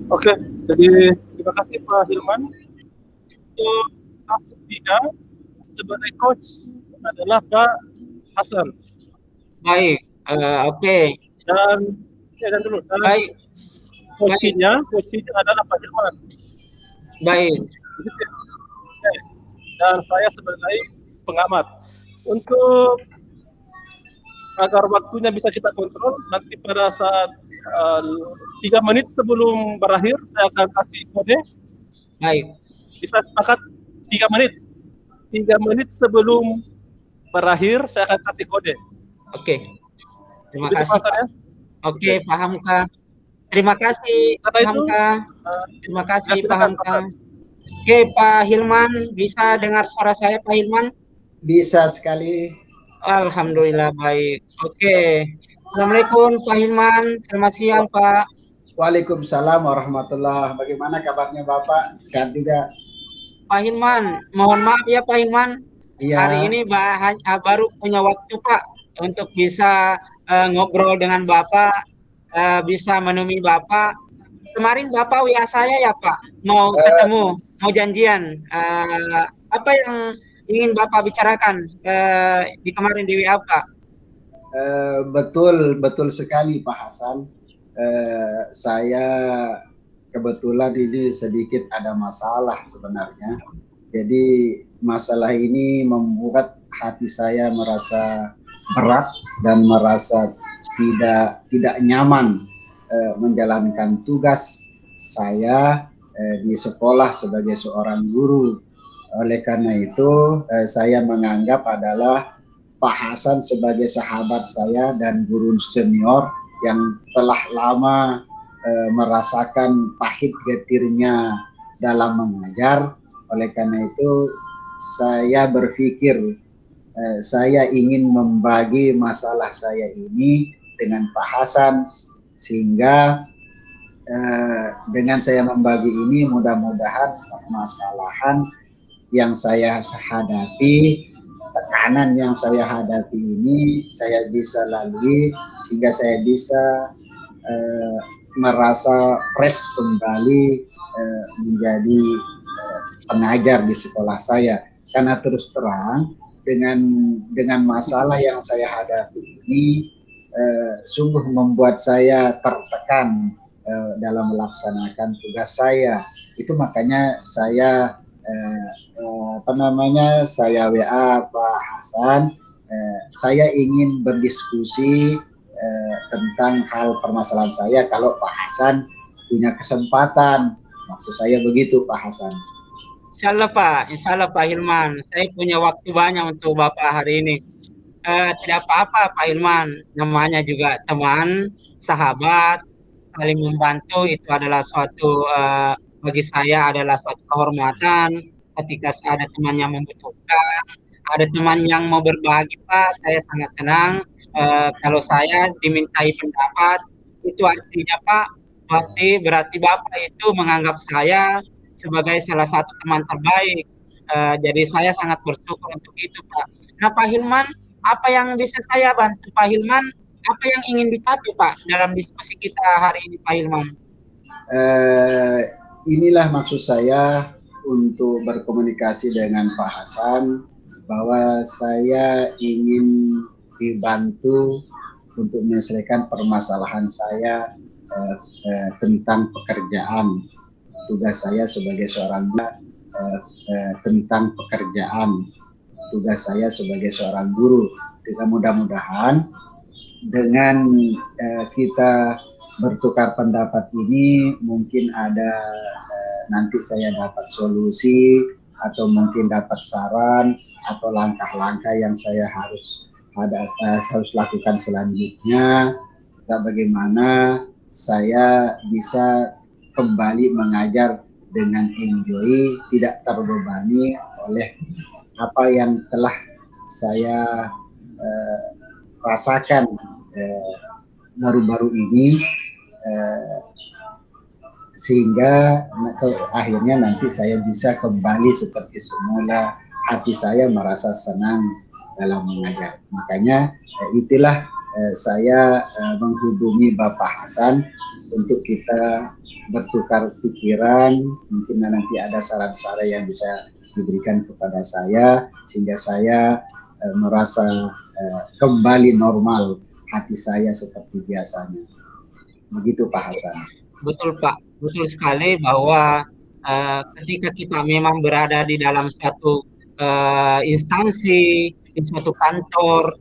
Oke, jadi terima kasih Pak Hilman. Untuk asisten sebagai coach adalah Pak Hasan Baik, oke. dan dan dulu dan Baik, baik, coachnya adalah Pak Hilman. baik. Begitu ya? Oke. Dan saya sebagai pengamat. Untuk agar waktunya bisa kita kontrol, nanti pada saat 3 menit sebelum berakhir saya akan kasih kode. Baik, Bisa sepakat 3 menit. 3 menit sebelum berakhir saya akan kasih kode. oke. Terima Begitu kasih, Pak. pasalnya. Oke, Oke. paham, Kak. Terima kasih, Karena paham, itu Kak. uh, Terima ya kasih, silakan paham, Pak Hasan. Kak. Oke, Pak Hilman, bisa dengar suara saya, Pak Hilman? Bisa sekali. Alhamdulillah, baik. Oke. Assalamualaikum, Pak Hilman. Selamat siang, Pak. Waalaikumsalam warahmatullah. Bagaimana kabarnya Bapak? Sehat juga? Pak Hilman, mohon maaf ya, Pak Hilman. Hari Iya. ini baru punya waktu, Pak, untuk bisa ngobrol dengan Bapak, bisa menemui Bapak. Kemarin Bapak WA saya ya, Pak, mau Eh, ketemu, mau janjian. Apa yang ingin Bapak bicarakan di kemarin di WA, Pak? betul, betul sekali Pak Hasan. Saya kebetulan ini sedikit ada masalah sebenarnya. Jadi masalah ini membuat hati saya merasa berat dan merasa tidak nyaman menjalankan tugas saya di sekolah sebagai seorang guru. Oleh karena itu saya menganggap adalah Pak Hasan sebagai sahabat saya dan guru senior yang telah lama merasakan pahit getirnya dalam mengajar. Oleh karena itu saya berpikir saya ingin membagi masalah saya ini dengan Pak Hasan sehingga dengan saya membagi ini mudah-mudahan permasalahan yang saya hadapi, tekanan yang saya hadapi ini saya bisa lalui sehingga saya bisa merasa fresh kembali menjadi pengajar di sekolah saya. Karena terus terang dengan masalah yang saya hadapi ini sungguh membuat saya tertekan dalam melaksanakan tugas saya. Itu makanya saya saya WA Pak Hasan. Saya ingin berdiskusi tentang hal permasalahan saya kalau Pak Hasan punya kesempatan. Maksud saya begitu Pak Hasan. Insya Allah Pak Hilman. Saya punya waktu banyak untuk Bapak hari ini. Tidak apa-apa Pak Hilman. Namanya juga teman, sahabat, saling membantu itu adalah suatu bagi saya adalah suatu kehormatan ketika ada teman yang membutuhkan, ada teman yang mau berbagi Pak, saya sangat senang kalau saya dimintai pendapat, itu artinya Pak, berarti Bapak itu menganggap saya sebagai salah satu teman terbaik. Jadi saya sangat bersyukur untuk itu Pak. Nah Pak Hilman, apa yang bisa saya bantu Pak Hilman? Apa yang ingin dicapai Pak dalam diskusi kita hari ini Pak Hilman? Inilah maksud saya untuk berkomunikasi dengan Pak Hasan bahwa saya ingin dibantu untuk menyelesaikan permasalahan saya tentang pekerjaan tugas saya sebagai seorang tentang pekerjaan tugas saya sebagai seorang guru. Dengan mudah-mudahan dengan kita bertukar pendapat ini mungkin ada nanti saya dapat solusi atau mungkin dapat saran atau langkah-langkah yang saya harus lakukan selanjutnya, bagaimana saya bisa kembali mengajar dengan enjoy, tidak terbebani oleh apa yang telah saya rasakan baru-baru ini sehingga akhirnya nanti saya bisa kembali seperti semula, hati saya merasa senang dalam mengajar. Makanya itulah saya menghubungi Bapak Hasan untuk kita bertukar pikiran, mungkin nanti ada saran-saran yang bisa diberikan kepada saya sehingga saya merasa kembali normal hati saya seperti biasanya. Begitu Pak Hasan. Betul Pak, betul sekali bahwa ketika kita memang berada di dalam suatu instansi, di suatu kantor,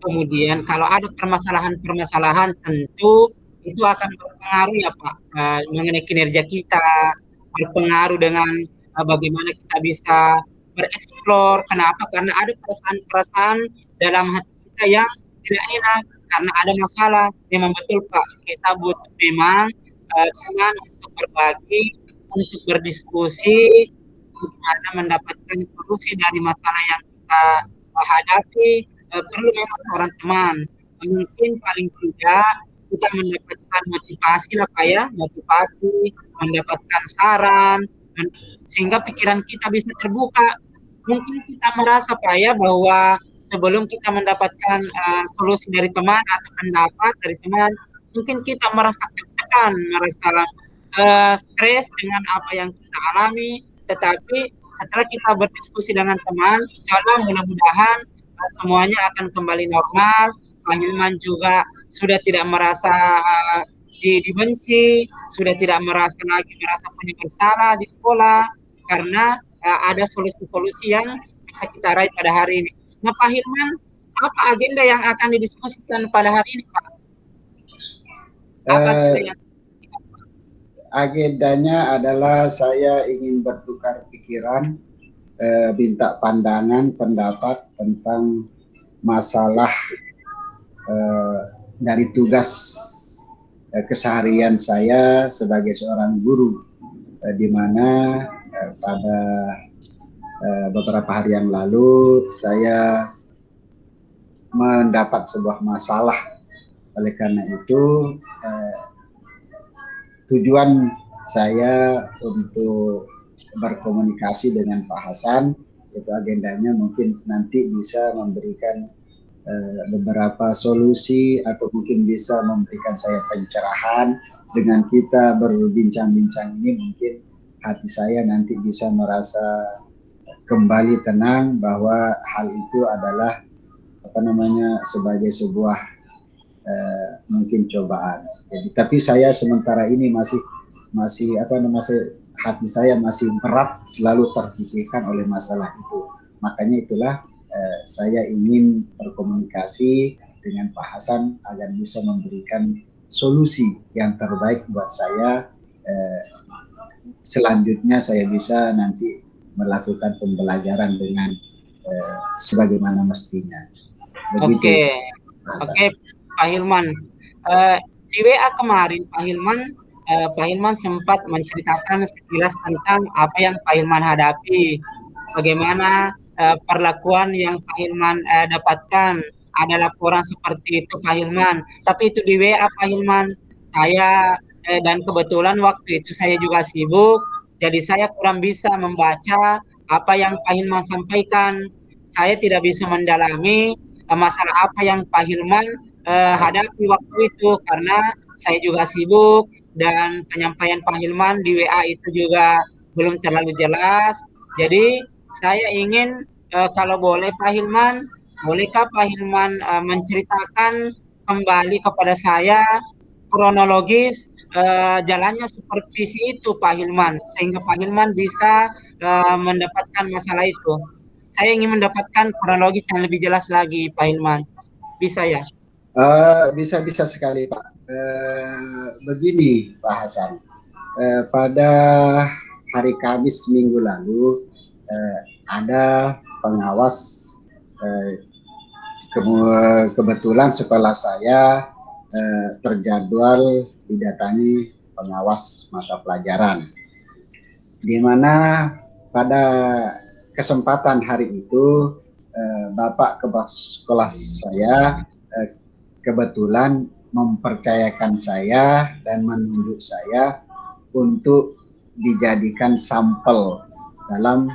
kemudian kalau ada permasalahan-permasalahan tentu itu akan berpengaruh ya Pak mengenai kinerja kita, berpengaruh dengan bagaimana kita bisa bereksplor. Kenapa? Karena ada perasaan-perasaan dalam hati kita yang tidak enak karena ada masalah. Memang betul Pak, kita butuh memang teman untuk berbagi, untuk berdiskusi, bagaimana mendapatkan solusi dari masalah yang kita hadapi. Perlu memang seorang teman. Mungkin paling tidak kita mendapatkan motivasi lah Pak ya, motivasi, mendapatkan saran, sehingga pikiran kita bisa terbuka. Mungkin kita merasa Pak ya bahwa sebelum kita mendapatkan solusi dari teman atau pendapat dari teman, mungkin kita merasa tertekan, merasa stres dengan apa yang kita alami. Tetapi setelah kita berdiskusi dengan teman, insya Allah mudah-mudahan semuanya akan kembali normal. Pak Hilman juga sudah tidak merasa dibenci, sudah tidak merasa punya bersalah di sekolah karena ada solusi-solusi yang bisa kita raih pada hari ini. Nah Pak Hilman, apa agenda yang akan didiskusikan pada hari ini Pak? Apa yang agendanya adalah saya ingin bertukar pikiran, minta pandangan, pendapat tentang masalah dari tugas keseharian saya sebagai seorang guru, di mana pada beberapa hari yang lalu saya mendapat sebuah masalah. Oleh karena itu tujuan saya untuk berkomunikasi dengan Pak Hasan, itu agendanya mungkin nanti bisa memberikan beberapa solusi atau mungkin bisa memberikan saya pencerahan. Dengan kita berbincang-bincang ini mungkin hati saya nanti bisa merasa kembali tenang bahwa hal itu adalah sebagai sebuah mungkin cobaan. Jadi tapi saya sementara ini masih hati saya masih berat selalu terpikirkan oleh masalah itu. Makanya itulah saya ingin berkomunikasi dengan Pak Hasan agar bisa memberikan solusi yang terbaik buat saya. Selanjutnya saya bisa nanti melakukan pembelajaran dengan sebagaimana mestinya. Oke, Pak Hilman. Di WA kemarin Pak Hilman sempat menceritakan sekilas tentang apa yang Pak Hilman hadapi, bagaimana perlakuan yang Pak Hilman dapatkan, ada laporan seperti itu Pak Hilman. Tapi itu di WA Pak Hilman. Saya dan kebetulan waktu itu saya juga sibuk, jadi saya kurang bisa membaca apa yang Pak Hilman sampaikan. Saya tidak bisa mendalami masalah apa yang Pak Hilman hadapi waktu itu karena saya juga sibuk dan penyampaian Pak Hilman di WA itu juga belum terlalu jelas. Jadi saya ingin kalau boleh Pak Hilman, bolehkah Pak Hilman menceritakan kembali kepada saya kronologis jalannya supervisi itu Pak Hilman, sehingga Pak Hilman bisa mendapatkan masalah itu. Saya ingin mendapatkan kronologis yang lebih jelas lagi Pak Hilman. Bisa ya? Bisa sekali Pak. Begini Pak Hasan, pada hari Kamis minggu lalu ada pengawas, kebetulan sekolah saya terjadwal didatangi pengawas mata pelajaran, di mana pada kesempatan hari itu Bapak kepala sekolah saya kebetulan mempercayakan saya dan menunjuk saya untuk dijadikan sampel dalam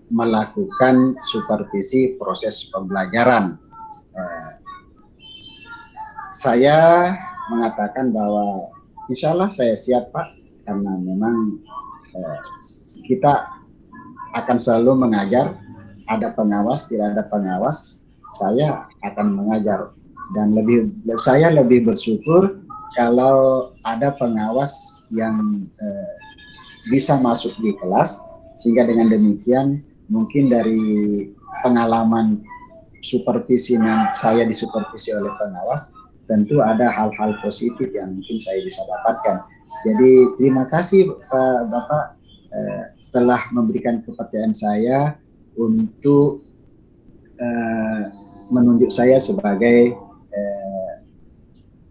melakukan supervisi proses pembelajaran. saya mengatakan bahwa insya Allah saya siap Pak, karena memang kita akan selalu mengajar, ada pengawas, tidak ada pengawas, saya akan mengajar. Dan saya lebih bersyukur kalau ada pengawas yang bisa masuk di kelas, sehingga dengan demikian mungkin dari pengalaman supervisi saya disupervisi oleh pengawas, tentu ada hal-hal positif yang mungkin saya bisa dapatkan. Jadi terima kasih Bapak telah memberikan kepercayaan saya untuk menunjuk saya sebagai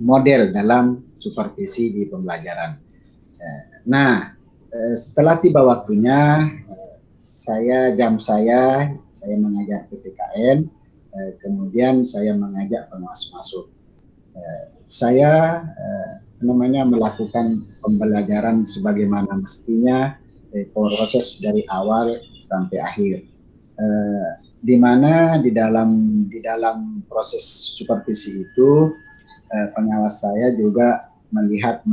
model dalam supervisi di pembelajaran. Nah, setelah tiba waktunya, jam saya mengajar PPKN, kemudian saya mengajak pengawas masuk. Saya melakukan pembelajaran sebagaimana mestinya, proses dari awal sampai akhir. Di mana di dalam proses supervisi itu pengawas saya juga melihat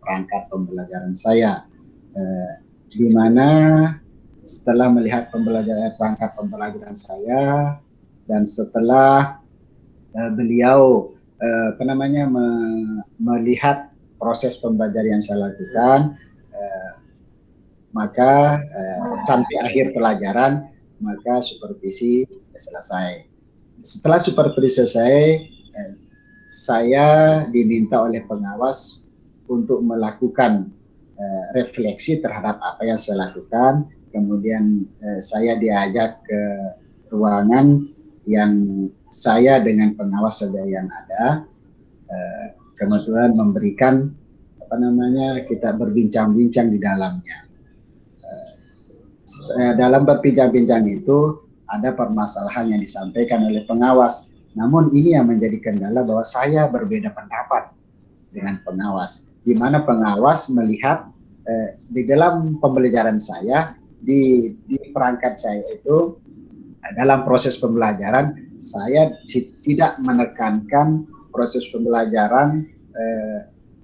perangkat pembelajaran saya, di mana setelah melihat perangkat pembelajaran saya dan setelah beliau melihat proses pembelajaran yang saya lakukan, maka sampai akhir pelajaran maka supervisi selesai. Setelah supervisi selesai, saya diminta oleh pengawas untuk melakukan refleksi terhadap apa yang saya lakukan. Kemudian saya diajak ke ruangan yang saya dengan pengawas saja yang ada, kebetulan memberikan kita berbincang-bincang di dalamnya. Dalam berbincang-bincang itu ada permasalahan yang disampaikan oleh pengawas. Namun ini yang menjadi kendala bahwa saya berbeda pendapat dengan pengawas, di mana pengawas melihat di dalam pembelajaran saya, di perangkat saya itu, dalam proses pembelajaran saya tidak menekankan proses pembelajaran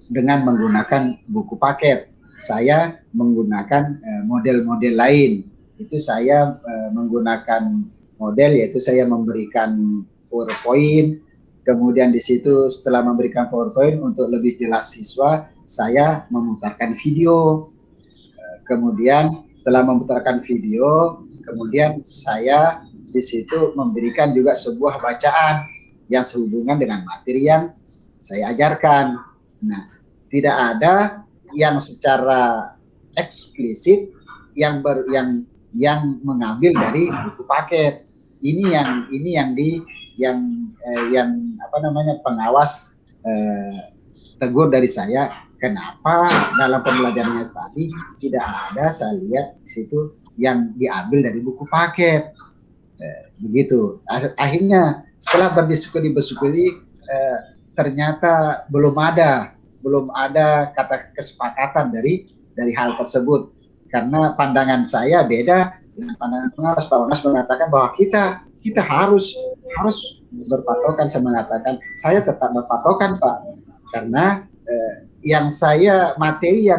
dengan menggunakan buku paket. Saya menggunakan model-model lain. Itu saya menggunakan model, yaitu saya memberikan PowerPoint, kemudian di situ setelah memberikan PowerPoint untuk lebih jelas siswa, saya memutarkan video. Kemudian setelah memutarkan video, kemudian saya di situ memberikan juga sebuah bacaan yang sehubungan dengan materi yang saya ajarkan. Nah, tidak ada yang secara eksplisit yang mengambil dari buku paket. Ini yang pengawas tegur dari saya, kenapa dalam pembelajarannya tadi tidak ada saya lihat di situ yang diambil dari buku paket. Begitu. Akhirnya setelah berdiskusi ternyata belum ada kata kesepakatan dari hal tersebut, karena pandangan saya beda dengan pandangan pengawas. Pengawas mengatakan bahwa kita harus berpatokan. Saya mengatakan saya tetap berpatokan Pak, karena yang saya materi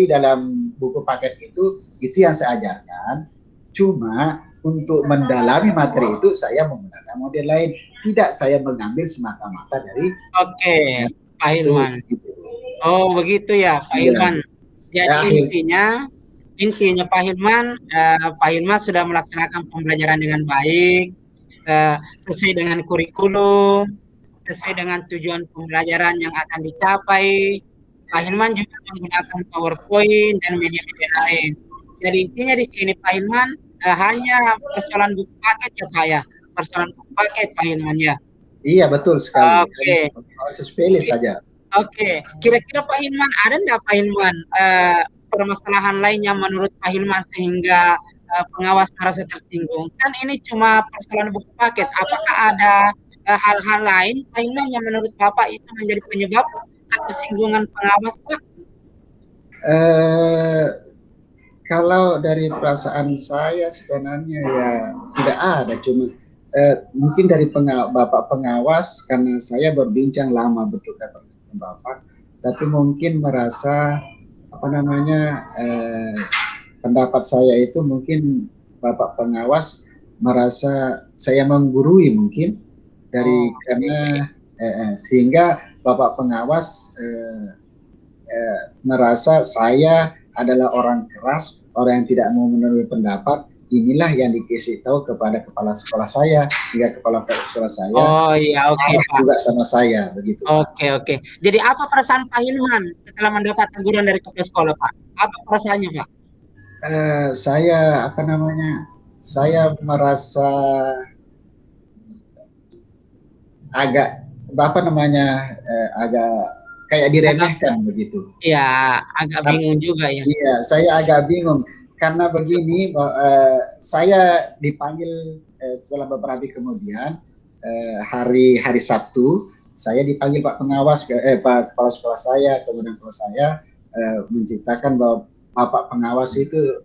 dalam buku paket itu yang saya ajarkan. Cuma untuk mendalami materi itu saya menggunakan model lain. Tidak saya mengambil semata-mata dari. Oke, Pak Hilman. Oh begitu ya Pak Hilman. Jadi intinya Pak Hilman sudah melaksanakan pembelajaran dengan baik, sesuai dengan kurikulum, sesuai dengan tujuan pembelajaran yang akan dicapai. Pak Hilman juga menggunakan PowerPoint dan media-media lain. Jadi intinya di sini Pak Hilman hanya persoalan buku paket ya Pak ya, persoalan buku paket Pak Hilman ya. Iya betul sekali. Oke. Sepele saja. Oke. Kira-kira Pak Hilman ada nggak Pak Hilman permasalahan lainnya menurut Pak Hilman sehingga pengawas merasa tersinggung? Kan ini cuma persoalan buku paket. Apakah ada hal-hal lain Pak Hilman yang menurut Bapak itu menjadi penyebab tersinggungan pengawas Pak? Kalau dari perasaan saya sebenarnya ya tidak ada, cuma mungkin dari Bapak pengawas, karena saya berbincang lama betul dengan Bapak, tapi mungkin merasa apa namanya pendapat saya itu mungkin Bapak pengawas merasa saya menggurui mungkin dari karena sehingga Bapak pengawas merasa saya adalah orang keras, orang yang tidak mau menerima pendapat. Inilah yang dikasih tahu kepada kepala sekolah saya, sehingga kepala sekolah saya Oke Pak. juga sama saya begitu. Oke. Jadi apa perasaan Pak Hilman setelah mendapat teguran dari kepala sekolah Pak? Apa perasaannya Pak? Saya apa namanya? Saya merasa agak apa namanya agak kayak diremehkan begitu. Iya, agak bingung juga ya. Iya, saya agak bingung karena begini, saya dipanggil setelah beberapa hari kemudian hari Sabtu, saya dipanggil Pak pengawas, Pak kepala sekolah saya, kemudian kepala saya menceritakan bahwa Bapak pengawas itu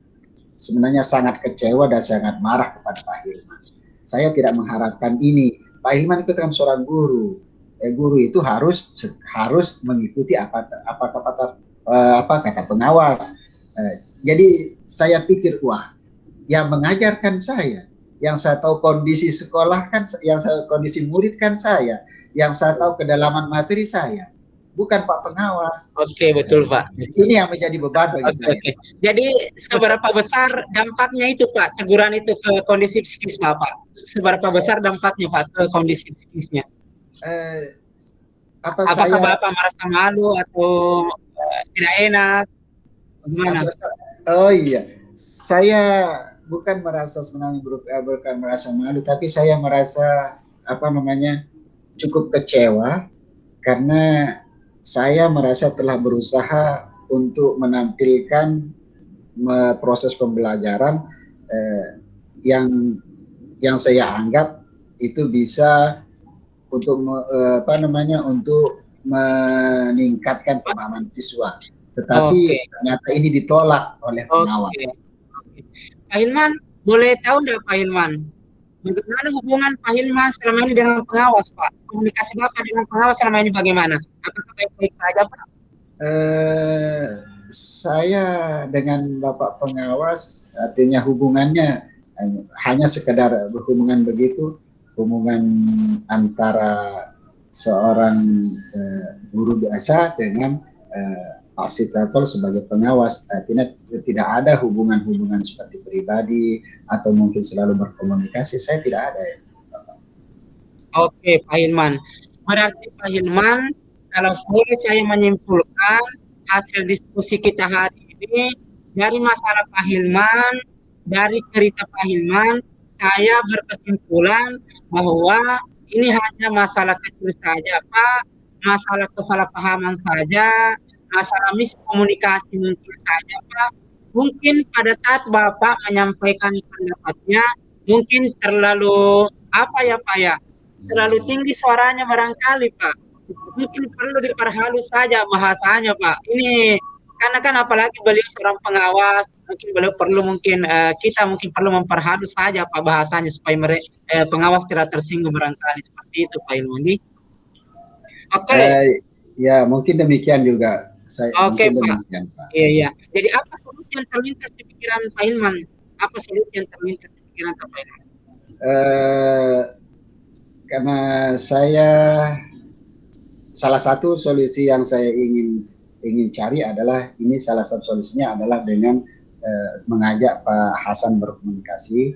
sebenarnya sangat kecewa dan sangat marah kepada Pak Hilman. Saya tidak mengharapkan ini. Pak Hilman itu kan seorang guru. Guru itu harus mengikuti apa kata pengawas. Jadi saya pikir, wah, yang mengajarkan saya, yang saya tahu kondisi sekolah kan, yang saya kondisi murid kan saya, yang saya tahu kedalaman materi saya, bukan Pak pengawas. Oke, betul Pak. Ini yang menjadi beban bagi saya. Oke. Jadi seberapa besar dampaknya itu Pak, teguran itu ke kondisi psikis Bapak? Seberapa besar dampaknya Pak ke kondisi psikisnya? Apakah Bapak merasa malu atau tidak enak? Bagaimana? Oh iya, saya bukan merasa sebenarnya bukan merasa malu, tapi saya merasa apa namanya cukup kecewa karena saya merasa telah berusaha untuk menampilkan proses pembelajaran yang saya anggap itu bisa untuk untuk meningkatkan pemahaman siswa, tetapi ternyata ini ditolak oleh pengawas. Pak Hilman, boleh tahu nggak Pak Hilman, bagaimana hubungan Pak Hilman selama ini dengan pengawas Pak? Komunikasi Bapak dengan pengawas selama ini bagaimana? Apakah baik-baik saja Pak? Saya dengan Bapak pengawas artinya hubungannya hanya sekedar berhubungan begitu, hubungan antara seorang guru biasa dengan Pak Sitator sebagai pengawas. Tidak ada hubungan-hubungan seperti pribadi atau mungkin selalu berkomunikasi. Saya tidak ada ya. Oke Pak Hilman, berarti Pak Hilman, kalau boleh saya menyimpulkan hasil diskusi kita hari ini dari masalah Pak Hilman, dari cerita Pak Hilman, saya berkesimpulan bahwa ini hanya masalah kecil saja Pak, masalah kesalahpahaman saja, masalah miskomunikasi mungkin saja Pak. Mungkin pada saat Bapak menyampaikan pendapatnya, mungkin terlalu Pak ya, terlalu tinggi suaranya barangkali Pak. Mungkin perlu diperhalus saja bahasanya Pak. Ini karena kan apalagi beliau seorang pengawas, mungkin beliau perlu kita perlu memperhalus saja Pak bahasanya supaya pengawas tidak tersinggung barangkali seperti itu Pak Ilmundi. Oke. Ya mungkin demikian juga. Oke Pak. Iya. Jadi apa solusi yang terlintas di pikiran Pak Hilman? Apa solusi yang terlintas di pikiran Pak Hilman? Karena salah satu solusi yang saya ingin cari adalah salah satu solusinya adalah dengan mengajak Pak Hasan berkomunikasi.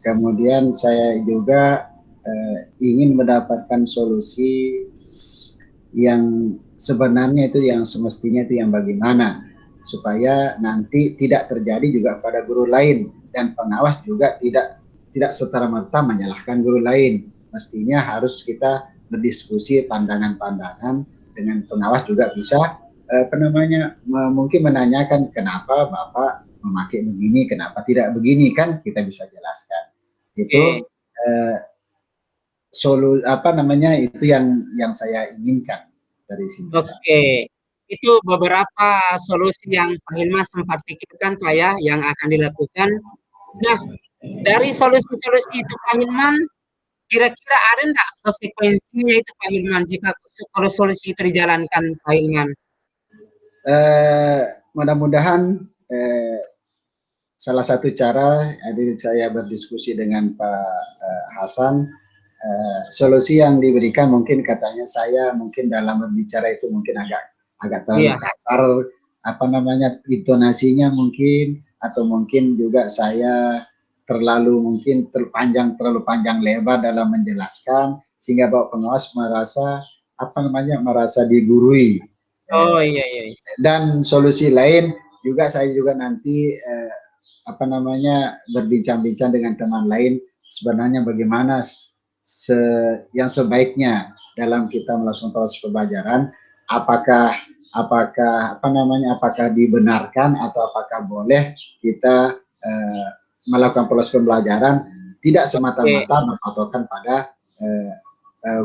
Kemudian saya juga ingin mendapatkan solusi yang sebenarnya itu yang semestinya itu yang bagaimana supaya nanti tidak terjadi juga pada guru lain dan pengawas juga tidak serta-merta menyalahkan guru lain. Mestinya harus kita berdiskusi pandangan-pandangan dengan pengawas juga bisa mungkin menanyakan kenapa Bapak memakai begini, kenapa tidak begini, kan kita bisa jelaskan. Itu itu yang saya inginkan dari sini. Oke. Itu beberapa solusi yang Pak Hilman sempat pikirkan Pak ya, yang akan dilakukan. Nah, dari solusi-solusi itu Pak Hilman, kira-kira ada nggak konsekuensinya itu Pak Hilman jika kalau solusi itu dijalankan Pak Hilman? Mudah-mudahan salah satu cara saya berdiskusi dengan Pak Hasan, solusi yang diberikan mungkin katanya saya mungkin dalam berbicara itu mungkin agak terlalu kasar, apa namanya, intonasinya mungkin, atau mungkin juga saya terlalu terlalu panjang lebar dalam menjelaskan sehingga Bapak pengawas merasa apa namanya, merasa digurui. Oh iya iya. Dan solusi lain juga saya juga nanti apa namanya, berbincang-bincang dengan teman lain sebenarnya bagaimana yang sebaiknya dalam kita melakukan proses pembelajaran, apakah apa namanya, apakah dibenarkan atau apakah boleh kita melakukan proses pembelajaran tidak semata-mata berpatokan pada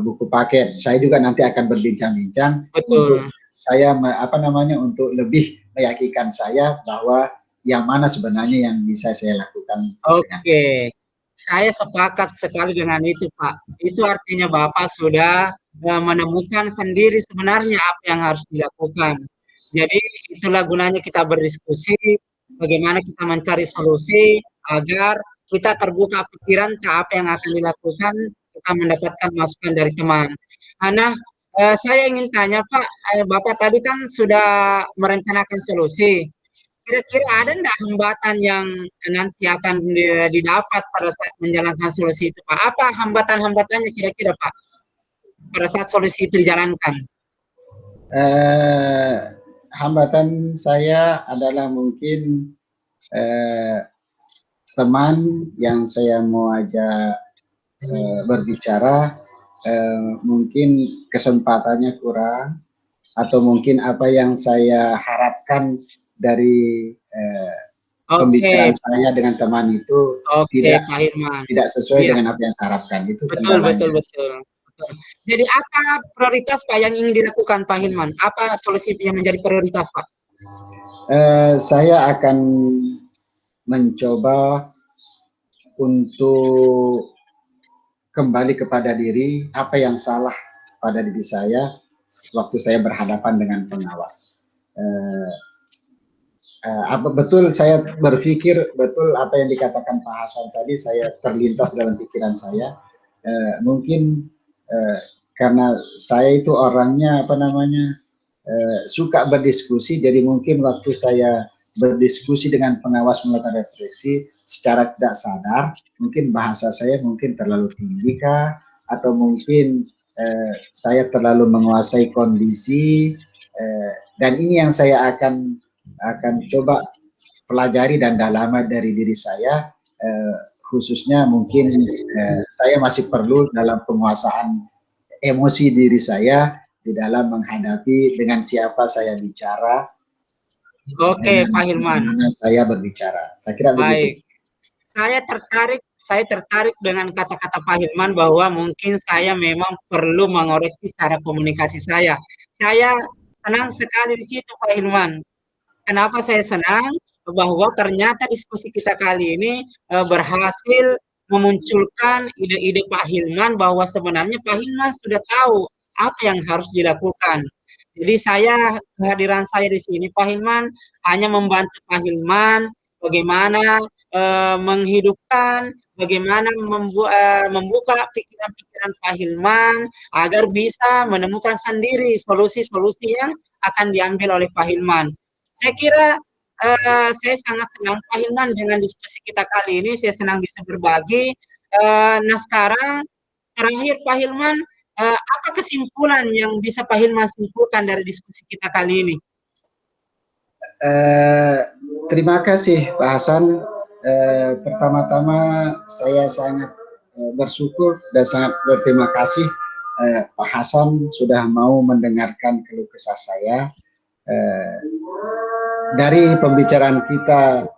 buku paket. Saya juga nanti akan berbincang-bincang untuk saya apa namanya, untuk lebih meyakinkan saya bahwa yang mana sebenarnya yang bisa saya lakukan. Oke, saya sepakat sekali dengan itu Pak. Itu artinya Bapak sudah menemukan sendiri sebenarnya apa yang harus dilakukan. Jadi itulah gunanya kita berdiskusi, bagaimana kita mencari solusi agar kita terbuka pikiran ke apa yang akan dilakukan, kita mendapatkan masukan dari teman. Nah, saya ingin tanya Pak, Bapak tadi kan sudah merencanakan solusi. Kira-kira ada enggak hambatan yang nanti akan didapat pada saat menjalankan solusi itu, Pak? Apa hambatan-hambatannya kira-kira, Pak, pada saat solusi itu dijalankan? Hambatan saya adalah mungkin teman yang saya mau ajak berbicara mungkin kesempatannya kurang, atau mungkin apa yang saya harapkan dari pembicaraan saya dengan teman itu tidak sesuai dengan apa yang saya harapkan. Itu betul. Jadi apa prioritas Pak yang ingin dilakukan Pak Hilman? Apa solusi yang menjadi prioritas Pak? Saya akan mencoba untuk kembali kepada diri, apa yang salah pada diri saya waktu saya berhadapan dengan pengawas. Betul, saya berpikir betul apa yang dikatakan Pak Hasan tadi, saya terlintas dalam pikiran saya. Mungkin karena saya itu orangnya apa namanya, suka berdiskusi, jadi mungkin waktu saya berdiskusi dengan pengawas melakukan refleksi secara tidak sadar, mungkin bahasa saya mungkin terlalu tinggi kah, atau mungkin saya terlalu menguasai kondisi, dan ini yang saya akan coba pelajari dan dalami dari diri saya, khususnya mungkin saya masih perlu dalam penguasaan emosi diri saya di dalam menghadapi dengan siapa saya bicara. Oke, Pak Hilman. Saya berbicara. Saya kira begitu. Saya tertarik dengan kata-kata Pak Hilman bahwa mungkin saya memang perlu mengoreksi cara komunikasi saya. Saya senang sekali di situ Pak Hilman. Kenapa saya senang? Bahwa ternyata diskusi kita kali ini berhasil memunculkan ide-ide Pak Hilman bahwa sebenarnya Pak Hilman sudah tahu apa yang harus dilakukan. Jadi kehadiran saya di sini Pak Hilman hanya membantu Pak Hilman bagaimana menghidupkan, bagaimana membuka pikiran-pikiran Pak Hilman agar bisa menemukan sendiri solusi-solusi yang akan diambil oleh Pak Hilman. Saya kira saya sangat senang Pak Hilman dengan diskusi kita kali ini. Saya senang bisa berbagi. Nah sekarang terakhir Pak Hilman, apa kesimpulan yang bisa Pak Hilman simpulkan dari diskusi kita kali ini? Terima kasih Pak Hasan. Pertama-tama saya sangat bersyukur dan sangat berterima kasih Pak Hasan sudah mau mendengarkan keluh kesah saya. Dari pembicaraan kita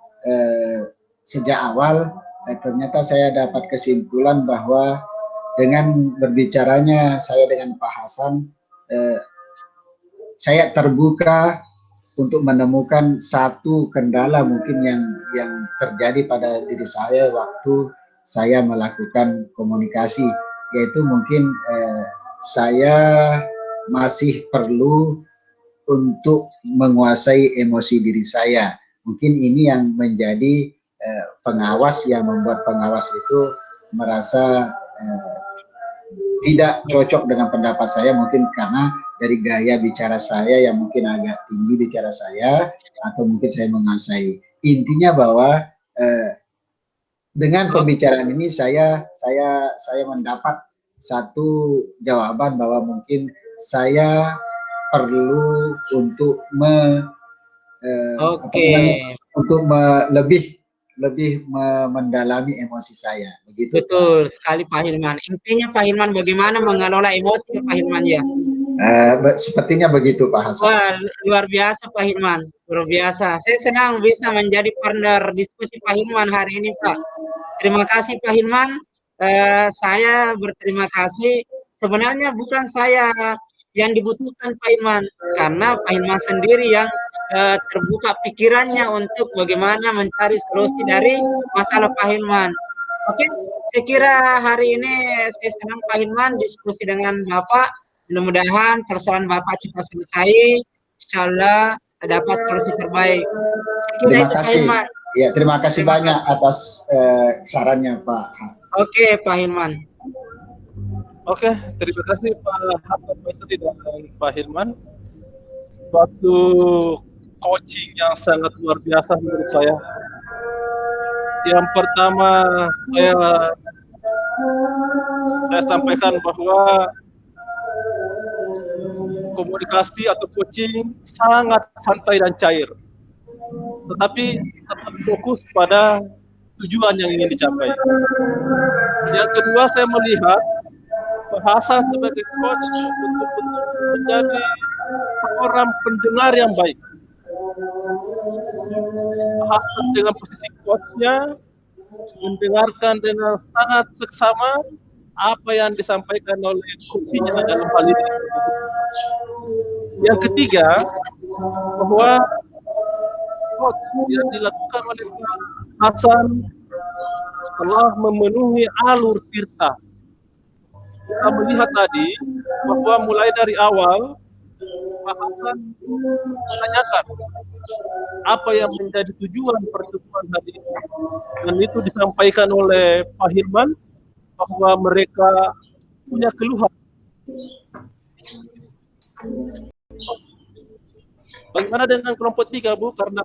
sejak awal, ternyata saya dapat kesimpulan bahwa dengan berbicaranya saya dengan Pak Hasan, saya terbuka untuk menemukan satu kendala mungkin yang terjadi pada diri saya waktu saya melakukan komunikasi, yaitu mungkin saya masih perlu untuk menguasai emosi diri saya. Mungkin ini yang menjadi pengawas, yang membuat pengawas itu merasa tidak cocok dengan pendapat saya, mungkin karena dari gaya bicara saya yang mungkin agak tinggi bicara saya, atau mungkin saya menguasai. Intinya bahwa dengan pembicaraan ini saya mendapat satu jawaban bahwa mungkin saya perlu untuk lebih mendalami emosi saya, begitu. Betul sekali Pak Hilman. Intinya Pak Hilman bagaimana mengelola emosi Pak Hilman ya? Sepertinya begitu Pak Hasan. Wah, luar biasa Pak Hilman, luar biasa. Saya senang bisa menjadi partner diskusi Pak Hilman hari ini Pak. Terima kasih Pak Hilman. Saya berterima kasih. Sebenarnya bukan saya yang dibutuhkan Pak Hilman, karena Pak Hilman sendiri yang terbuka pikirannya untuk bagaimana mencari solusi dari masalah Pak Hilman. Oke, saya kira hari ini saya senang Pak Hilman diskusi dengan Bapak. Mudah-mudahan persoalan Bapak cepat selesai. Insyaallah dapat solusi terbaik. Terima kasih. Ya, terima kasih banyak atas sarannya Pak. Oke, Pak Hilman. Oke, terima kasih Pak Hasan Basri dan Pak Hilman. Suatu coaching yang sangat luar biasa menurut saya. Yang pertama saya sampaikan bahwa komunikasi atau coaching sangat santai dan cair, tetapi tetap fokus pada tujuan yang ingin dicapai. Yang kedua, saya melihat bahasa sebagai coach betul-betul menjadi seorang pendengar yang baik. Bahasa dengan posisi coachnya mendengarkan dengan sangat seksama apa yang disampaikan oleh coachnya dalam hal ini. Yang ketiga, bahwa coach yang dilakukan oleh Pak Hasan telah memenuhi alur tirta. Kita melihat tadi bahwa mulai dari awal Pak Hasan menanyakan apa yang menjadi tujuan pertemuan hari ini, dan itu disampaikan oleh Pak Hilman bahwa mereka punya keluhan. Bagaimana dengan kelompok 3, Bu? Karena